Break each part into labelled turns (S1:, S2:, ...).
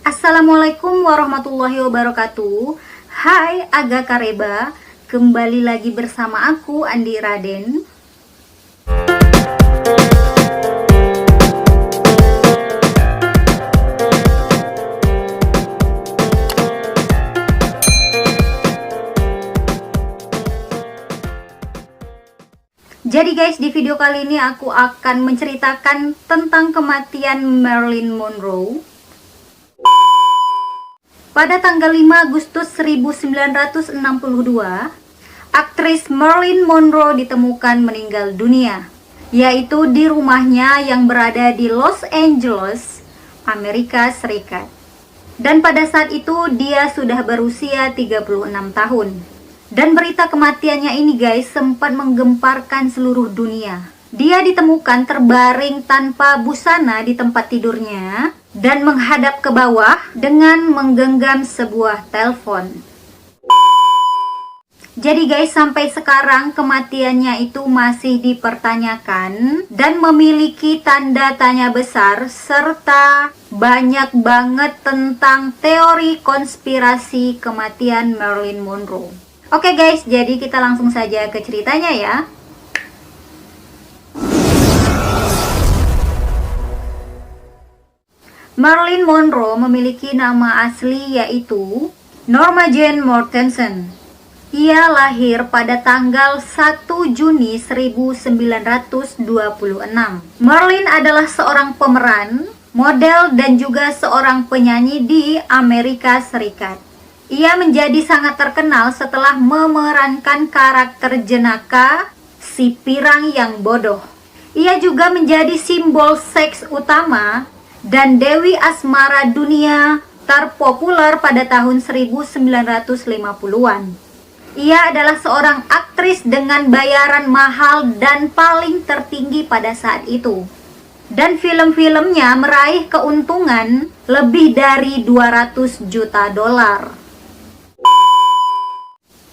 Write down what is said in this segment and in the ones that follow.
S1: Assalamualaikum warahmatullahi wabarakatuh. Hai Aga Kareba, kembali lagi bersama aku Andi Raden. Jadi guys, di video kali ini aku akan menceritakan tentang kematian Marilyn Monroe. Pada tanggal 5 Agustus 1962, aktris Marilyn Monroe ditemukan meninggal dunia, yaitu di rumahnya yang berada di Los Angeles, Amerika Serikat. Dan pada saat itu dia sudah berusia 36 tahun. Dan berita kematiannya ini guys sempat menggemparkan seluruh dunia. Dia ditemukan terbaring tanpa busana di tempat tidurnya dan menghadap ke bawah dengan menggenggam sebuah telepon. Jadi guys, sampai sekarang kematiannya itu masih dipertanyakan dan memiliki tanda tanya besar, serta banyak banget tentang teori konspirasi kematian Marilyn Monroe. Oke guys, jadi kita langsung saja ke ceritanya ya. Marilyn Monroe memiliki nama asli yaitu Norma Jean Mortensen. Ia lahir pada tanggal 1 Juni 1926. Marilyn adalah seorang pemeran, model, dan juga seorang penyanyi di Amerika Serikat. Ia menjadi sangat terkenal setelah memerankan karakter jenaka si pirang yang bodoh. Ia juga menjadi simbol seks utama dan Dewi Asmara dunia terpopuler pada tahun 1950-an. Ia adalah seorang aktris dengan bayaran mahal dan paling tertinggi pada saat itu. Dan film-filmnya meraih keuntungan lebih dari 200 juta dolar.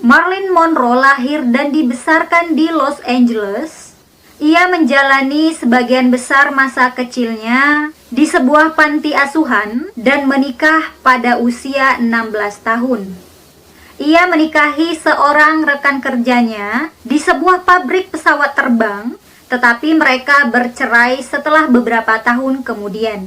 S1: Marilyn Monroe lahir dan dibesarkan di Los Angeles. Ia menjalani sebagian besar masa kecilnya di sebuah panti asuhan dan menikah pada usia 16 tahun. Ia menikahi seorang rekan kerjanya di sebuah pabrik pesawat terbang, tetapi mereka bercerai setelah beberapa tahun kemudian.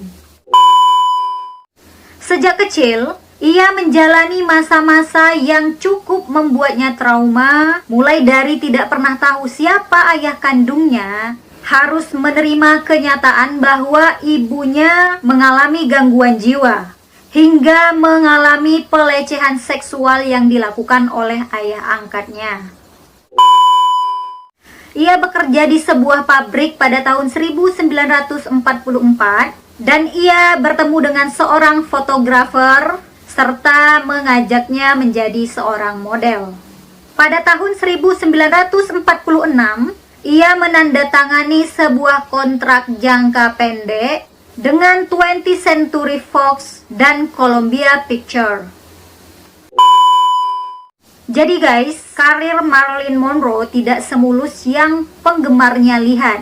S1: Sejak kecil, ia menjalani masa-masa yang cukup membuatnya trauma, mulai dari tidak pernah tahu siapa ayah kandungnya, harus menerima kenyataan bahwa ibunya mengalami gangguan jiwa, hingga mengalami pelecehan seksual yang dilakukan oleh ayah angkatnya. Ia bekerja di sebuah pabrik pada tahun 1944 dan ia bertemu dengan seorang fotografer serta mengajaknya menjadi seorang model. Pada tahun 1946, ia menandatangani sebuah kontrak jangka pendek dengan 20th Century Fox dan Columbia Pictures. Jadi guys, karir Marilyn Monroe tidak semulus yang penggemarnya lihat.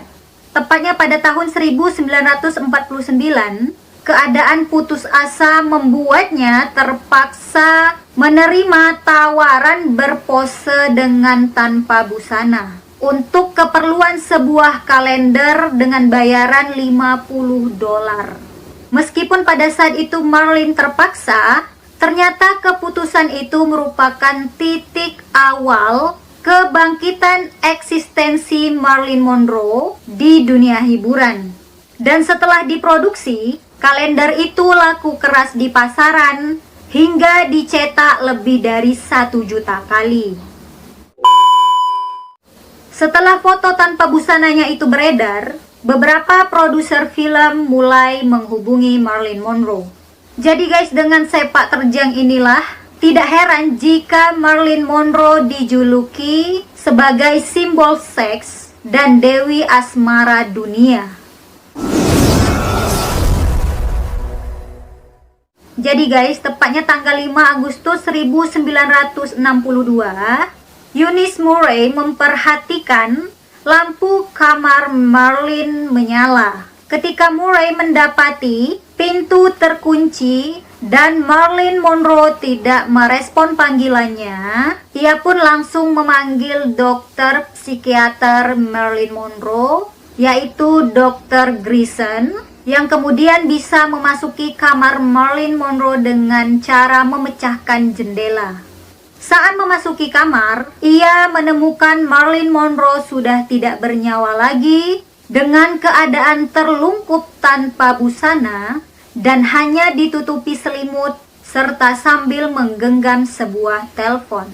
S1: Tepatnya pada tahun 1949, keadaan putus asa membuatnya terpaksa menerima tawaran berpose dengan tanpa busana untuk keperluan sebuah kalender dengan bayaran 50 dolar. Meskipun pada saat itu Marilyn terpaksa, ternyata keputusan itu merupakan titik awal kebangkitan eksistensi Marilyn Monroe di dunia hiburan. Dan setelah diproduksi, kalender itu laku keras di pasaran hingga dicetak lebih dari 1 juta kali. Setelah foto tanpa busananya itu beredar, beberapa produser film mulai menghubungi Marilyn Monroe. Jadi guys, dengan sepak terjang inilah tidak heran jika Marilyn Monroe dijuluki sebagai simbol seks dan Dewi Asmara dunia. Jadi guys, tepatnya tanggal 5 Agustus 1962, Eunice Murray memperhatikan lampu kamar Marilyn menyala. Ketika Murray mendapati pintu terkunci Dan Marilyn Monroe tidak merespon panggilannya. Ia pun langsung memanggil dokter psikiater Marilyn Monroe, yaitu Dr. Grayson, yang kemudian bisa memasuki kamar Marilyn Monroe dengan cara memecahkan jendela. Saat memasuki kamar, ia menemukan Marilyn Monroe sudah tidak bernyawa lagi, dengan keadaan terlungkup tanpa busana dan hanya ditutupi selimut serta sambil menggenggam sebuah telepon.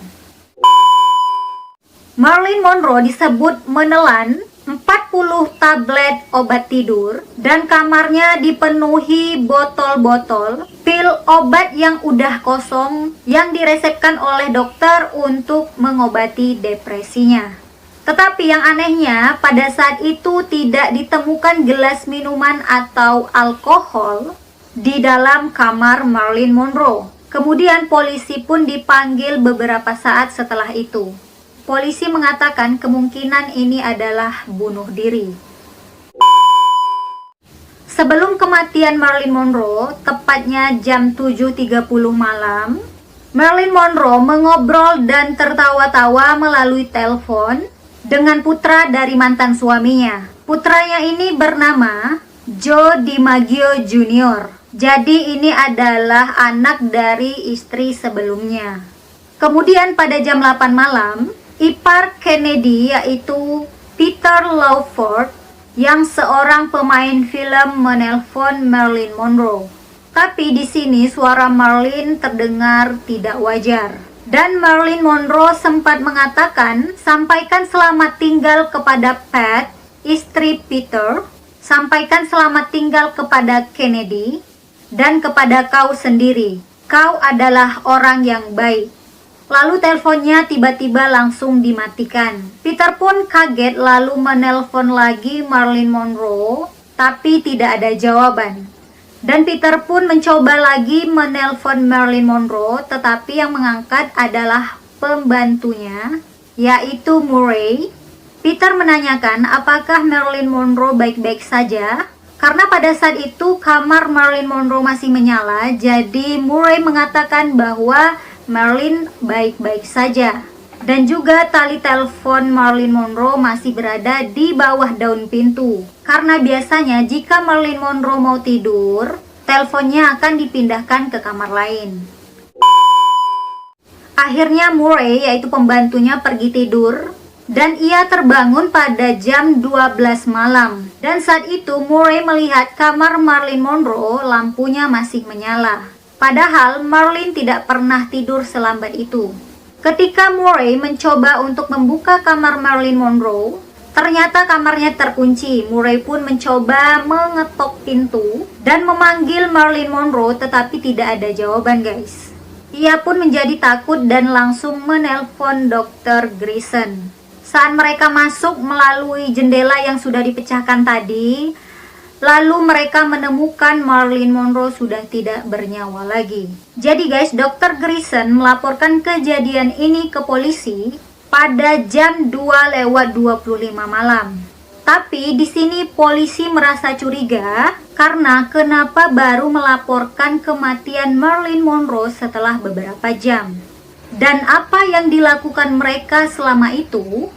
S1: Marilyn Monroe disebut menelan 40 tablet obat tidur dan kamarnya dipenuhi botol-botol pil obat yang udah kosong yang diresepkan oleh dokter untuk mengobati depresinya. Tetapi yang anehnya, pada saat itu tidak ditemukan gelas minuman atau alkohol di dalam kamar Marilyn Monroe. Kemudian polisi pun dipanggil beberapa saat setelah itu. Polisi mengatakan kemungkinan ini adalah bunuh diri. Sebelum kematian Marilyn Monroe, tepatnya jam 7.30 malam, Marilyn Monroe mengobrol dan tertawa-tawa melalui telepon dengan putra dari mantan suaminya. Putranya ini bernama Joe DiMaggio Jr. Jadi ini adalah anak dari istri sebelumnya. Kemudian pada jam 8 malam, ipar Kennedy yaitu Peter Lawford yang seorang pemain film menelpon Marilyn Monroe. Tapi di sini suara Marilyn terdengar tidak wajar. Dan Marilyn Monroe sempat mengatakan, "Sampaikan selamat tinggal kepada Pat, istri Peter. Sampaikan selamat tinggal kepada Kennedy dan kepada kau sendiri. Kau adalah orang yang baik." Lalu teleponnya tiba-tiba langsung dimatikan. Peter pun kaget lalu menelpon lagi Marilyn Monroe, tapi tidak ada jawaban. Dan Peter pun mencoba lagi menelpon Marilyn Monroe, tetapi yang mengangkat adalah pembantunya, yaitu Murray. Peter menanyakan apakah Marilyn Monroe baik-baik saja. Karena pada saat itu kamar Marilyn Monroe masih menyala, jadi Murray mengatakan bahwa Marilyn baik-baik saja. Dan juga tali telepon Marilyn Monroe masih berada di bawah daun pintu. Karena biasanya jika Marilyn Monroe mau tidur, teleponnya akan dipindahkan ke kamar lain. Akhirnya Murray, yaitu pembantunya, pergi tidur. Dan ia terbangun pada jam 12 malam. Dan saat itu Murray melihat kamar Marilyn Monroe lampunya masih menyala. Padahal Marilyn tidak pernah tidur selambat itu. Ketika Murray mencoba untuk membuka kamar Marilyn Monroe, ternyata kamarnya terkunci. Murray pun mencoba mengetok pintu dan memanggil Marilyn Monroe, tetapi tidak ada jawaban, guys. Ia pun menjadi takut dan langsung menelpon Dr. Grayson. Saat mereka masuk melalui jendela yang sudah dipecahkan tadi, lalu mereka menemukan Marilyn Monroe sudah tidak bernyawa lagi. Jadi guys, Dr. Grayson melaporkan kejadian ini ke polisi pada jam 2:25 malam. Tapi di sini polisi merasa curiga karena kenapa baru melaporkan kematian Marilyn Monroe setelah beberapa jam. Dan apa yang dilakukan mereka selama itu?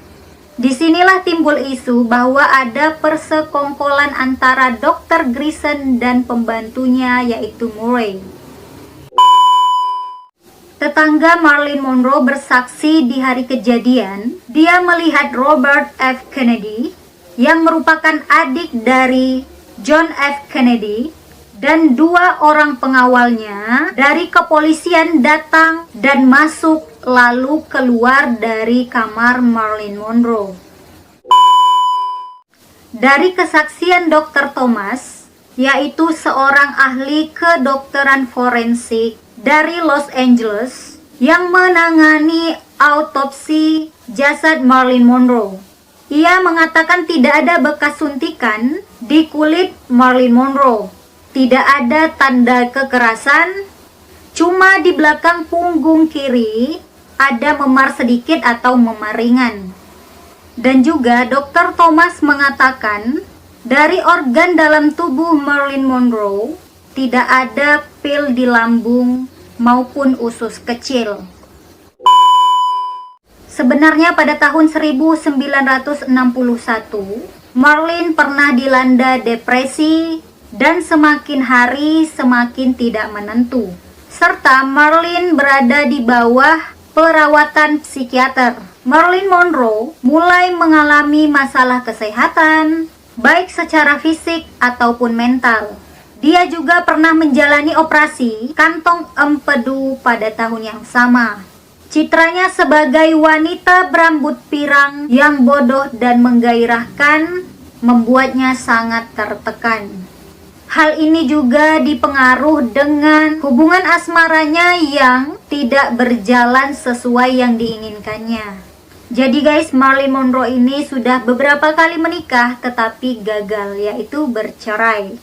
S1: Disinilah timbul isu bahwa ada persekongkolan antara Dr. Grayson dan pembantunya yaitu Murray. Tetangga Marilyn Monroe bersaksi di hari kejadian, dia melihat Robert F. Kennedy yang merupakan adik dari John F. Kennedy dan 2 orang pengawalnya dari kepolisian datang dan masuk lalu keluar dari kamar Marilyn Monroe. Dari kesaksian Dr. Thomas, yaitu seorang ahli kedokteran forensik dari Los Angeles yang menangani autopsi jasad Marilyn Monroe. Ia mengatakan tidak ada bekas suntikan di kulit Marilyn Monroe. Tidak ada tanda kekerasan, cuma di belakang punggung kiri ada memar sedikit atau memar ringan. Dan juga Dr. Thomas mengatakan dari organ dalam tubuh Marilyn Monroe tidak ada pil di lambung maupun usus kecil. Sebenarnya pada tahun 1961, Marilyn pernah dilanda depresi dan semakin hari semakin tidak menentu. Serta Marilyn berada di bawah perawatan psikiater. Marilyn Monroe mulai mengalami masalah kesehatan, baik secara fisik ataupun mental. Dia juga pernah menjalani operasi kantong empedu pada tahun yang sama. Citranya sebagai wanita berambut pirang yang bodoh dan menggairahkan membuatnya sangat tertekan. Hal ini juga dipengaruhi dengan hubungan asmaranya yang tidak berjalan sesuai yang diinginkannya. Jadi guys, Marilyn Monroe ini sudah beberapa kali menikah tetapi gagal, yaitu bercerai.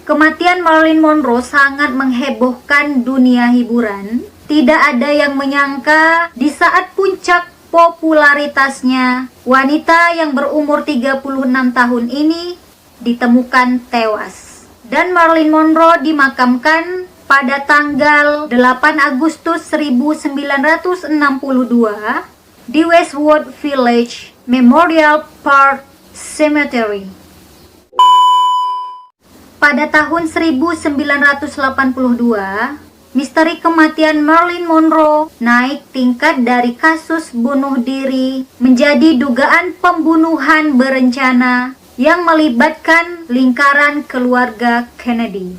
S1: Kematian Marilyn Monroe sangat menghebohkan dunia hiburan. Tidak ada yang menyangka di saat puncak popularitasnya, wanita yang berumur 36 tahun ini ditemukan tewas. Dan Marilyn Monroe dimakamkan pada tanggal 8 Agustus 1962 di Westwood Village Memorial Park Cemetery. Pada tahun 1982, misteri kematian Marilyn Monroe naik tingkat dari kasus bunuh diri menjadi dugaan pembunuhan berencana yang melibatkan lingkaran keluarga Kennedy.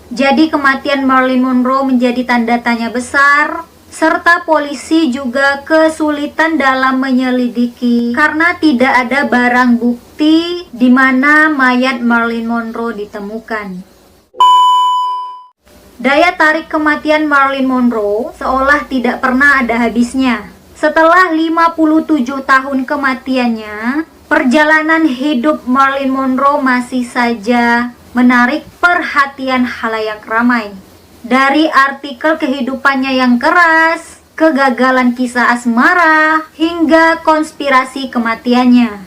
S1: Jadi kematian Marilyn Monroe menjadi tanda tanya besar, serta polisi juga kesulitan dalam menyelidiki karena tidak ada barang bukti di mana mayat Marilyn Monroe ditemukan. Daya tarik kematian Marilyn Monroe seolah tidak pernah ada habisnya. Setelah 57 tahun kematiannya, perjalanan hidup Marilyn Monroe masih saja menarik perhatian khalayak ramai. Dari artikel kehidupannya yang keras, kegagalan kisah asmara, hingga konspirasi kematiannya.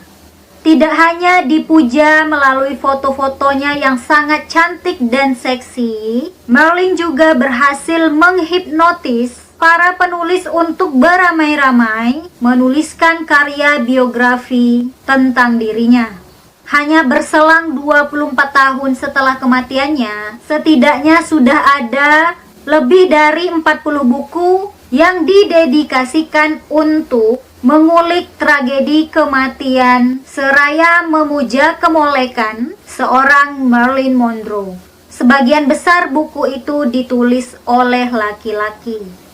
S1: Tidak hanya dipuja melalui foto-fotonya yang sangat cantik dan seksi, Marilyn juga berhasil menghipnotis para penulis untuk beramai-ramai menuliskan karya biografi tentang dirinya. Hanya berselang 24 tahun setelah kematiannya, setidaknya sudah ada lebih dari 40 buku yang didedikasikan untuk mengulik tragedi kematian seraya memuja kemolekan seorang Marilyn Monroe. Sebagian besar buku itu ditulis oleh laki-laki.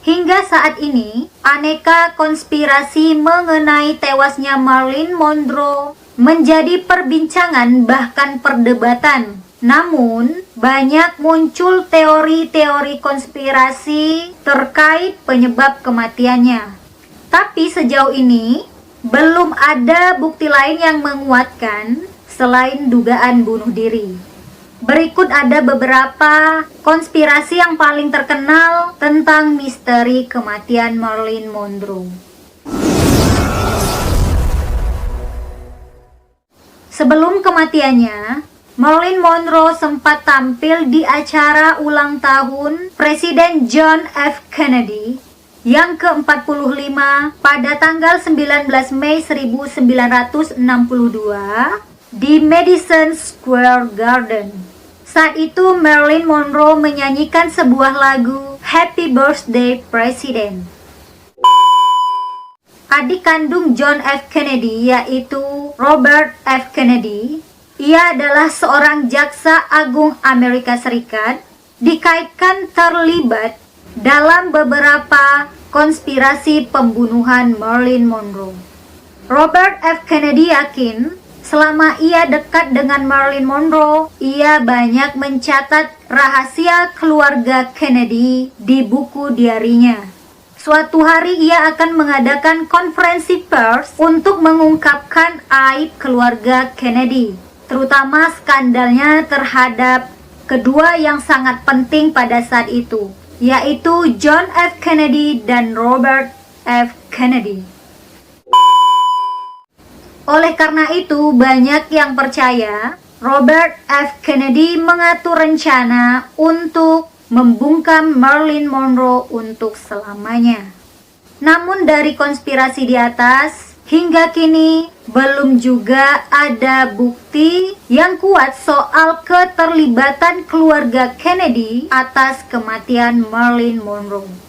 S1: Hingga saat ini, aneka konspirasi mengenai tewasnya Marilyn Monroe menjadi perbincangan bahkan perdebatan. Namun, banyak muncul teori-teori konspirasi terkait penyebab kematiannya. Tapi sejauh ini, belum ada bukti lain yang menguatkan selain dugaan bunuh diri. Berikut ada beberapa konspirasi yang paling terkenal tentang misteri kematian Marilyn Monroe. Sebelum kematiannya, Marilyn Monroe sempat tampil di acara ulang tahun Presiden John F. Kennedy yang ke-45 pada tanggal 19 Mei 1962 di Madison Square Garden. Saat itu Marilyn Monroe menyanyikan sebuah lagu Happy Birthday President. Adik kandung John F. Kennedy yaitu Robert F. Kennedy, ia adalah seorang jaksa agung Amerika Serikat, dikaitkan terlibat dalam beberapa konspirasi pembunuhan Marilyn Monroe. Robert F. Kennedy yakin selama ia dekat dengan Marilyn Monroe, ia banyak mencatat rahasia keluarga Kennedy di buku diarinya. Suatu hari ia akan mengadakan konferensi pers untuk mengungkapkan aib keluarga Kennedy, terutama skandalnya terhadap kedua yang sangat penting pada saat itu, yaitu John F. Kennedy dan Robert F. Kennedy. Oleh karena itu, banyak yang percaya Robert F. Kennedy mengatur rencana untuk membungkam Marilyn Monroe untuk selamanya. Namun dari konspirasi di atas, hingga kini belum juga ada bukti yang kuat soal keterlibatan keluarga Kennedy atas kematian Marilyn Monroe.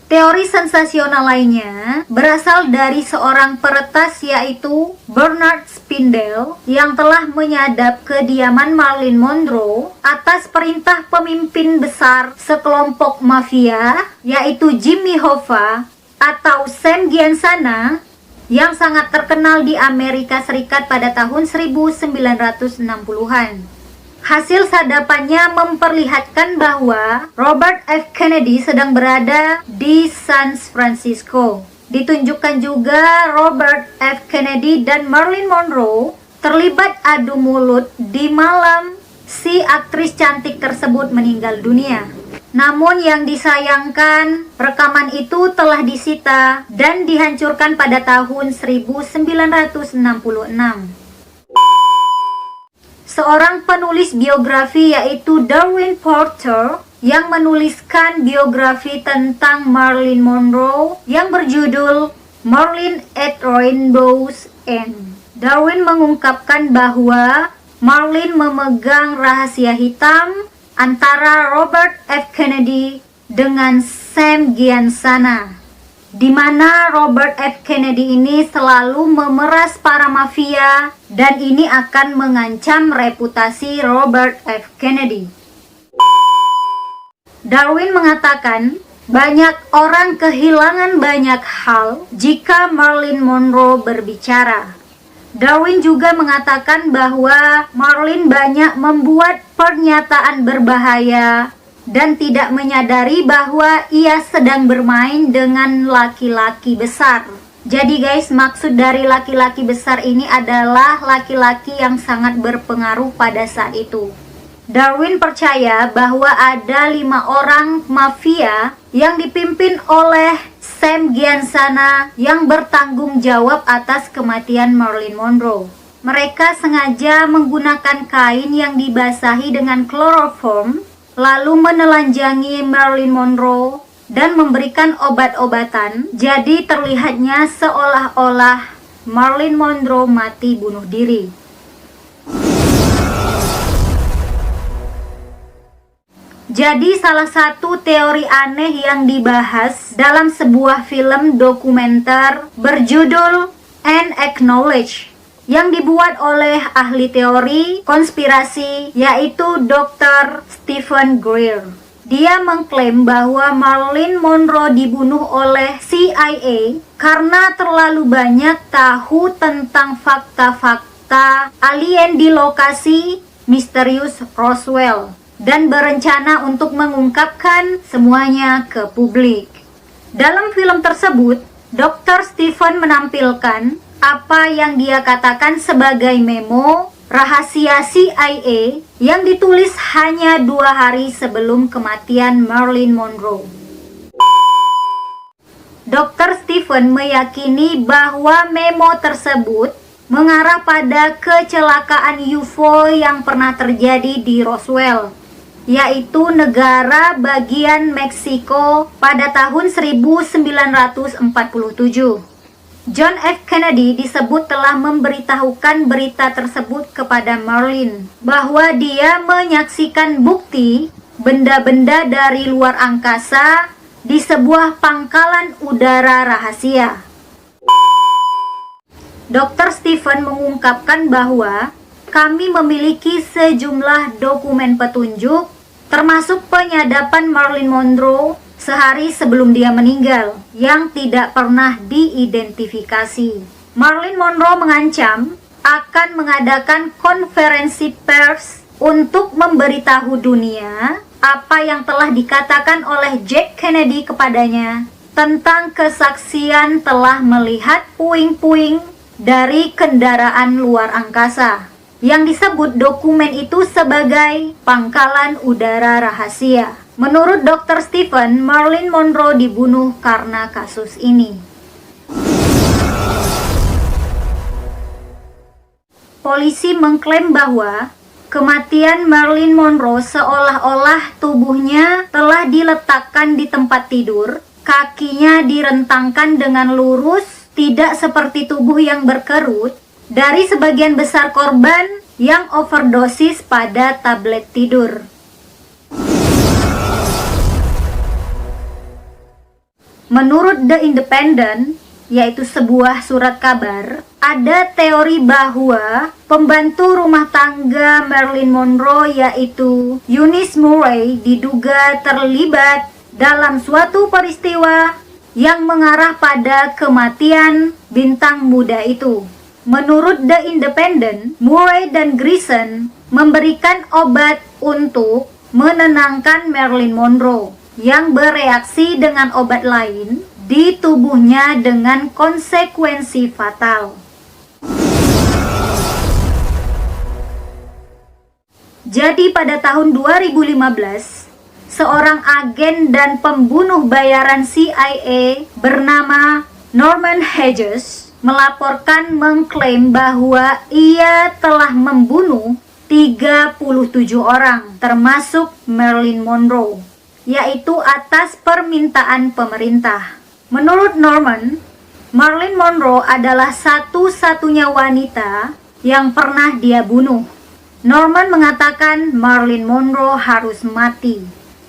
S1: Teori sensasional lainnya berasal dari seorang peretas yaitu Bernard Spindle yang telah menyadap kediaman Marilyn Monroe atas perintah pemimpin besar sekelompok mafia yaitu Jimmy Hoffa atau Sam Giansana yang sangat terkenal di Amerika Serikat pada tahun 1960-an. Hasil sadapannya memperlihatkan bahwa Robert F. Kennedy sedang berada di San Francisco. Ditunjukkan juga Robert F. Kennedy dan Marilyn Monroe terlibat adu mulut di malam si aktris cantik tersebut meninggal dunia. Namun yang disayangkan, rekaman itu telah disita dan dihancurkan pada tahun 1966. Seorang penulis biografi yaitu Darwin Porter yang menuliskan biografi tentang Marilyn Monroe yang berjudul Marilyn at Rainbow's End. Darwin mengungkapkan bahwa Marilyn memegang rahasia hitam antara Robert F. Kennedy dengan Sam Giansana, di mana Robert F. Kennedy ini selalu memeras para mafia dan ini akan mengancam reputasi Robert F. Kennedy. Darwin mengatakan, banyak orang kehilangan banyak hal jika Marilyn Monroe berbicara. Darwin juga mengatakan bahwa Marilyn banyak membuat pernyataan berbahaya dan tidak menyadari bahwa ia sedang bermain dengan laki-laki besar. Jadi guys, maksud dari laki-laki besar ini adalah laki-laki yang sangat berpengaruh pada saat itu. Darwin percaya bahwa ada 5 orang mafia yang dipimpin oleh Sam Giansana yang bertanggung jawab atas kematian Marilyn Monroe. Mereka sengaja menggunakan kain yang dibasahi dengan kloroform, lalu menelanjangi Marilyn Monroe dan memberikan obat-obatan, jadi terlihatnya seolah-olah Marilyn Monroe mati bunuh diri. Jadi salah satu teori aneh yang dibahas dalam sebuah film dokumenter berjudul Unacknowledged yang dibuat oleh ahli teori konspirasi yaitu Dr. Stephen Greer. Dia mengklaim bahwa Marilyn Monroe dibunuh oleh CIA karena terlalu banyak tahu tentang fakta-fakta alien di lokasi misterius Roswell dan berencana untuk mengungkapkan semuanya ke publik. Dalam film tersebut, Dr. Stephen menampilkan apa yang dia katakan sebagai memo rahasia CIA yang ditulis hanya 2 hari sebelum kematian Marilyn Monroe. Dr. Stephen meyakini bahwa memo tersebut mengarah pada kecelakaan UFO yang pernah terjadi di Roswell, yaitu negara bagian Meksiko pada tahun 1947. John F. Kennedy disebut telah memberitahukan berita tersebut kepada Marilyn bahwa dia menyaksikan bukti benda-benda dari luar angkasa di sebuah pangkalan udara rahasia. Dr. Stephen mengungkapkan bahwa kami memiliki sejumlah dokumen petunjuk termasuk penyadapan Marilyn Monroe sehari sebelum dia meninggal yang tidak pernah diidentifikasi. Marilyn Monroe mengancam akan mengadakan konferensi pers untuk memberitahu dunia apa yang telah dikatakan oleh Jack Kennedy kepadanya tentang kesaksian telah melihat puing-puing dari kendaraan luar angkasa yang disebut dokumen itu sebagai pangkalan udara rahasia. Menurut Dr. Stephen, Marilyn Monroe dibunuh karena kasus ini. Polisi mengklaim bahwa kematian Marilyn Monroe seolah-olah tubuhnya telah diletakkan di tempat tidur, kakinya direntangkan dengan lurus, tidak seperti tubuh yang berkerut, dari sebagian besar korban yang overdosis pada tablet tidur. Menurut The Independent, yaitu sebuah surat kabar, ada teori bahwa pembantu rumah tangga Marilyn Monroe yaitu Eunice Murray diduga terlibat dalam suatu peristiwa yang mengarah pada kematian bintang muda itu. Menurut The Independent, Murray dan Grierson memberikan obat untuk menenangkan Marilyn Monroe yang bereaksi dengan obat lain di tubuhnya dengan konsekuensi fatal. Jadi pada tahun 2015, seorang agen dan pembunuh bayaran CIA bernama Norman Hedges melaporkan mengklaim bahwa ia telah membunuh 37 orang, termasuk Marilyn Monroe, yaitu atas permintaan pemerintah. Menurut Norman, Marilyn Monroe adalah satu-satunya wanita yang pernah dia bunuh. Norman mengatakan Marilyn Monroe harus mati.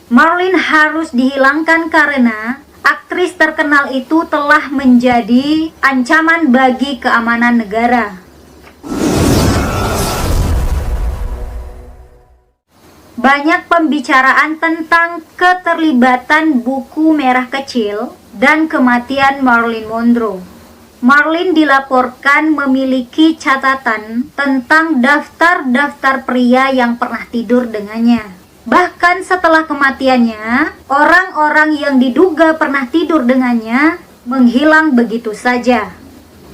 S1: Marilyn harus dihilangkan karena aktris terkenal itu telah menjadi ancaman bagi keamanan negara. Banyak pembicaraan tentang keterlibatan buku merah kecil dan kematian Marilyn Monroe. Marilyn dilaporkan memiliki catatan tentang daftar-daftar pria yang pernah tidur dengannya. Bahkan setelah kematiannya, orang-orang yang diduga pernah tidur dengannya menghilang begitu saja.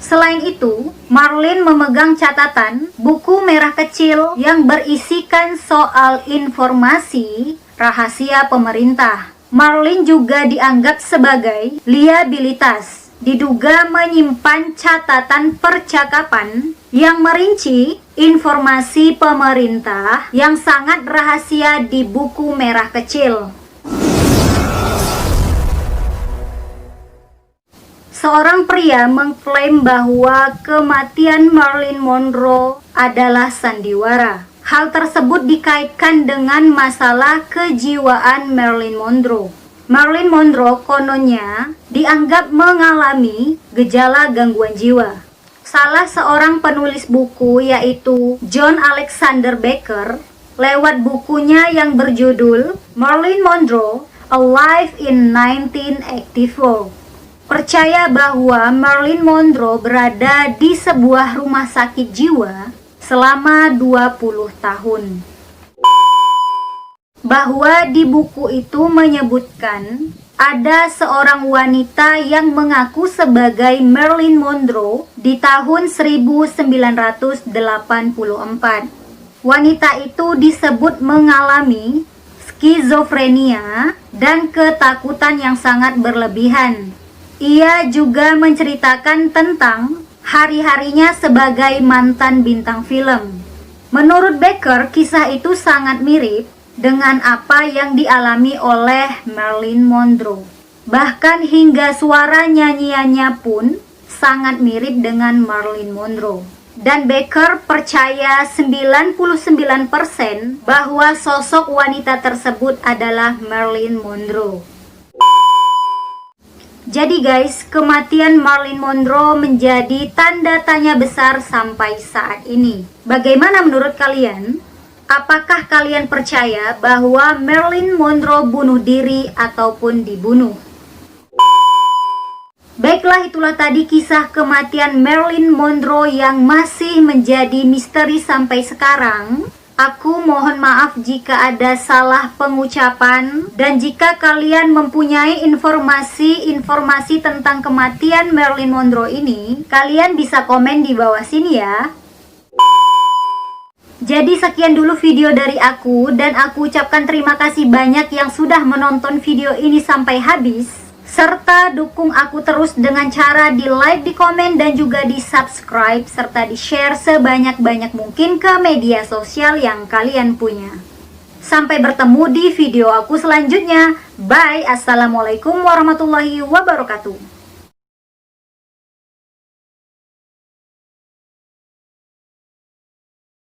S1: Selain itu, Marilyn memegang catatan buku merah kecil yang berisikan soal informasi rahasia pemerintah. Marilyn juga dianggap sebagai liabilitas, diduga menyimpan catatan percakapan yang merinci informasi pemerintah yang sangat rahasia di buku merah kecil. Seorang pria mengklaim bahwa kematian Marilyn Monroe adalah sandiwara. Hal tersebut dikaitkan dengan masalah kejiwaan Marilyn Monroe. Marilyn Monroe kononnya dianggap mengalami gejala gangguan jiwa. Salah seorang penulis buku yaitu John Alexander Becker lewat bukunya yang berjudul Marilyn Monroe Alive in 1984 percaya bahwa Marilyn Monroe berada di sebuah rumah sakit jiwa selama 20 tahun. Bahwa di buku itu menyebutkan ada seorang wanita yang mengaku sebagai Marilyn Monroe di tahun 1984. Wanita itu disebut mengalami skizofrenia dan ketakutan yang sangat berlebihan. Ia juga menceritakan tentang hari-harinya sebagai mantan bintang film. Menurut Becker, kisah itu sangat mirip dengan apa yang dialami oleh Marilyn Monroe. Bahkan hingga suara nyanyiannya pun sangat mirip dengan Marilyn Monroe. Dan Becker percaya 99% bahwa sosok wanita tersebut adalah Marilyn Monroe. Jadi guys, kematian Marilyn Monroe menjadi tanda tanya besar sampai saat ini. Bagaimana menurut kalian? Apakah kalian percaya bahwa Marilyn Monroe bunuh diri ataupun dibunuh? Baiklah, itulah tadi kisah kematian Marilyn Monroe yang masih menjadi misteri sampai sekarang. Aku mohon maaf jika ada salah pengucapan, dan jika kalian mempunyai informasi tentang kematian Marilyn Monroe ini, kalian bisa komen di bawah sini ya. Jadi sekian dulu video dari aku, dan aku ucapkan terima kasih banyak yang sudah menonton video ini sampai habis, serta dukung aku terus dengan cara di like, di komen, dan juga di subscribe, serta di share sebanyak-banyak mungkin ke media sosial yang kalian punya. Sampai bertemu di video aku selanjutnya. Bye. Assalamualaikum warahmatullahi wabarakatuh.